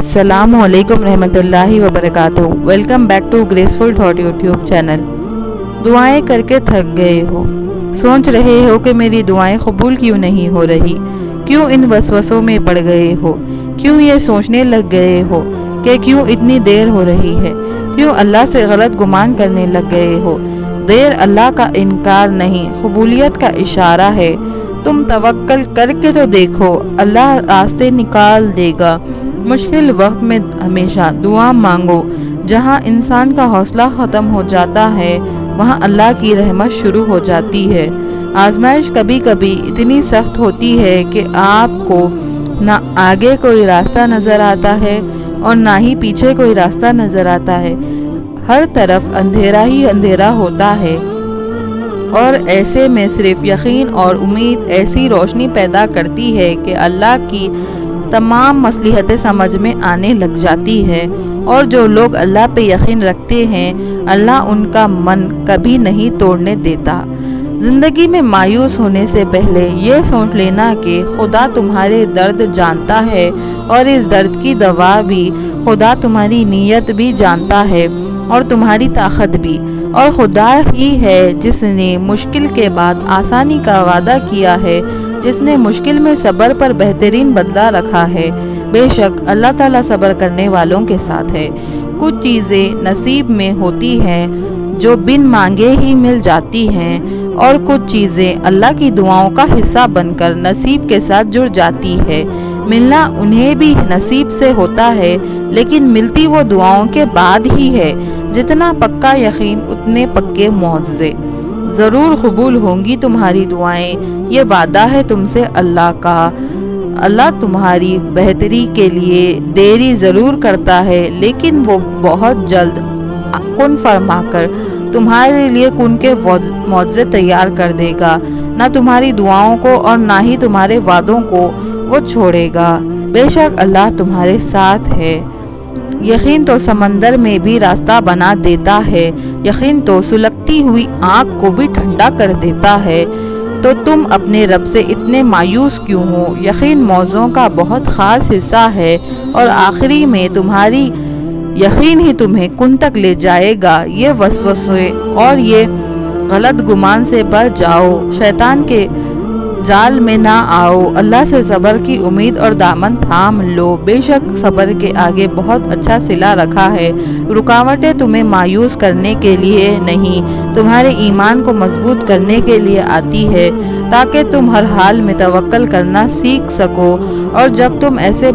अस्सलामु अलैकुम रहमतुल्लाहि व बरकातुहू। Welcome back to graceful thought YouTube channel. दुआएं करके थक गए हो, सोच रहे हो कि मेरी दुआएं कबूल क्यों नहीं हो रही, क्यों इन वसवसों में पड़ गए हो, क्यों ये सोचने लग गए हो कि क्यों इतनी देर हो रही है, क्यों अल्लाह से गलत गुमान करने लग गए हो। देर अल्लाह का इनकार नहीं, कबूलियत का इशारा है। तुम तवक्कल करके तो देखो, अल्लाह रास्ते निकाल देगा। मुश्किल वक्त में हमेशा दुआ मांगो। जहाँ इंसान का हौसला ख़त्म हो जाता है वहाँ अल्लाह की रहमत शुरू हो जाती है। आजमाइश कभी कभी इतनी सख्त होती है कि आपको ना आगे कोई रास्ता नज़र आता है और ना ही पीछे कोई रास्ता नज़र आता है। हर तरफ अंधेरा ही अंधेरा होता है और ऐसे में सिर्फ यकीन और उम्मीद ऐसी रोशनी पैदा करती है कि अल्लाह की तमाम मसलिहतें समझ में आने लग जाती है। और जो लोग अल्लाह पे यकीन रखते हैं, अल्लाह उनका मन कभी नहीं तोड़ने देता। ज़िंदगी में मायूस होने से पहले ये सोच लेना कि खुदा तुम्हारे दर्द जानता है और इस दर्द की दवा भी। खुदा तुम्हारी नीयत भी जानता है और तुम्हारी ताकत भी। और खुदा ही है जिसने मुश्किल के बाद आसानी का वादा किया है, जिसने मुश्किल में सब्र पर बेहतरीन बदला रखा है। बेशक अल्लाह ताला सब्र करने वालों के साथ है। कुछ चीज़ें नसीब में होती हैं जो बिन मांगे ही मिल जाती हैं और कुछ चीज़ें अल्लाह की दुआओं का हिस्सा बनकर नसीब के साथ जुड़ जाती है। मिलना उन्हें भी नसीब से होता है, लेकिन मिलती वो दुआओं के बाद ही है। जितना पक्का यकीन उतने पक्के मुआवजे। ज़रूर कबूल होंगी तुम्हारी दुआएं, ये वादा है तुमसे अल्लाह का। अल्लाह तुम्हारी बेहतरी के लिए देरी ज़रूर करता है, लेकिन वो बहुत जल्द कुन फरमाकर तुम्हारे लिए कुन के मुआवजे तैयार कर देगा। ना तुम्हारी दुआओं को और ना ही तुम्हारे वादों को वो छोड़ेगा। बेशक अल्लाह तुम्हारे साथ है। यकीन तो समंदर में भी रास्ता बना देता है, यकीन तो सुलगती हुई आँख को भी ठंडा कर देता है। तो तुम अपने रब से इतने मायूस क्यों हो? यकीन मौज़ों का बहुत ख़ास हिस्सा है और आखिरी में तुम्हारी यकीन ही तुम्हें कुन तक ले जाएगा। ये वसवसे और ये गलत गुमान से बच जाओ, शैतान के जाल में ना आओ। अल्लाह से सब्र की उम्मीद और दामन थाम लो। बेशक सब्र के आगे बहुत अच्छा सिला रखा है। रुकावटें तुम्हें मायूस करने के लिए नहीं, तुम्हारे ईमान को मजबूत करने के लिए आती है, ताकि तुम हर हाल में तवक्कल करना सीख सको। और जब तुम ऐसे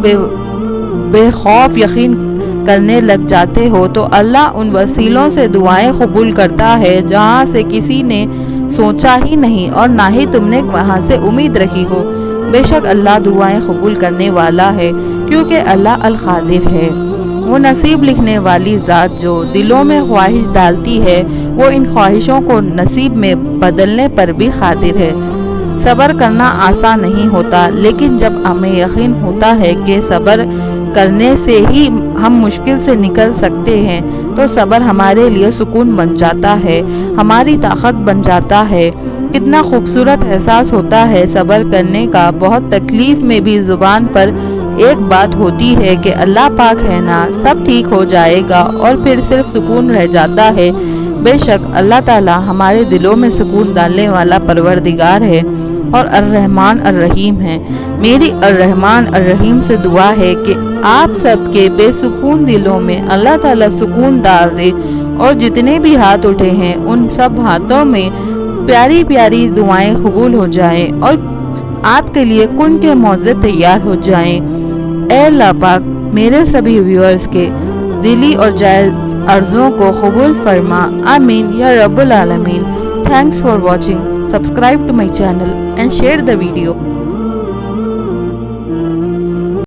बेखौफ यकीन करने लग जाते हो तो अल्लाह उन वसीलों से दुआएं कबूल करता है जहाँ से किसी ने सोचा ही नहीं और ना ही तुमने वहाँ से उम्मीद रखी हो। बेशक अल्लाह दुआएं कबूल करने वाला है, क्योंकि अल्लाह अल क़ादिर है। वो नसीब लिखने वाली ज़ात जो दिलों में ख्वाहिश डालती है, वो इन ख्वाहिशों को नसीब में बदलने पर भी क़ादिर है। सब्र करना आसान नहीं होता, लेकिन जब हमें यकीन होता है कि सब्र करने से ही हम मुश्किल से निकल सकते हैं, तो सब्र हमारे लिए सुकून बन जाता है, हमारी ताकत बन जाता है। कितना खूबसूरत एहसास होता है सब्र करने का। बहुत तकलीफ में भी ज़ुबान पर एक बात होती है कि अल्लाह पाक है ना, सब ठीक हो जाएगा, और फिर सिर्फ सुकून रह जाता है। बेशक अल्लाह ताला हमारे दिलों में सुकून डालने वाला परवरदिगार है और अर्रहमान अर्रहीम है। मेरी अर्रहमान अर्रहीम से दुआ है कि आप सबके बेसुकून दिलों में अल्लाह ताला सुकून डाल दे, और जितने भी हाथ उठे हैं उन सब हाथों में प्यारी प्यारी दुआएं कबूल हो जाएं और आपके लिए कुन के मौज़े तैयार हो जाएं। ऐ अल्लाह पाक, मेरे सभी व्यूअर्स के दिली और जायज़ अर्ज़ों को कबूल फरमा। आमीन या रब्बुल आलमीन। Thanks for watching. Subscribe to my channel and share the video.